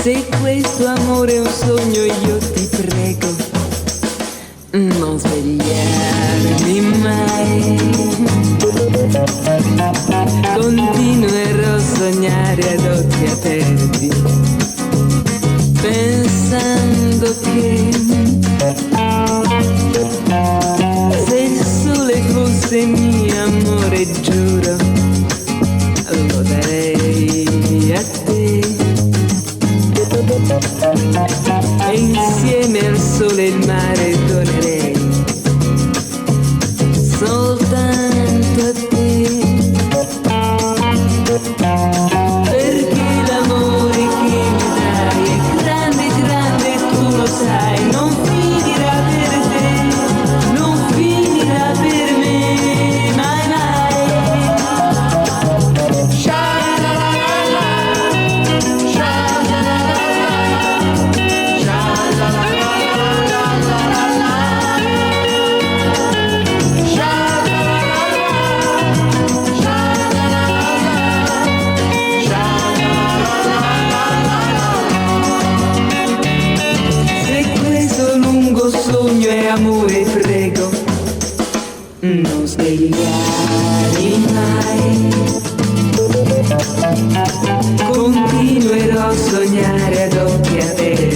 Se questo amore è un sogno io ti prego, non svegliarmi mai. Continuerò a sognare ad occhi aperti, pensando che se il sole fosse mio amore, giuro, lo darei a te. E insieme al sole e il mare donerei soltanto a te. Perché l'amore che mi dai è grande, grande, tu lo sai. Non finirà per te, non finirà per me, mai, mai. Sogno e amore, prego, non svegliarmi mai. Continuerò a sognare ad occhi aperti,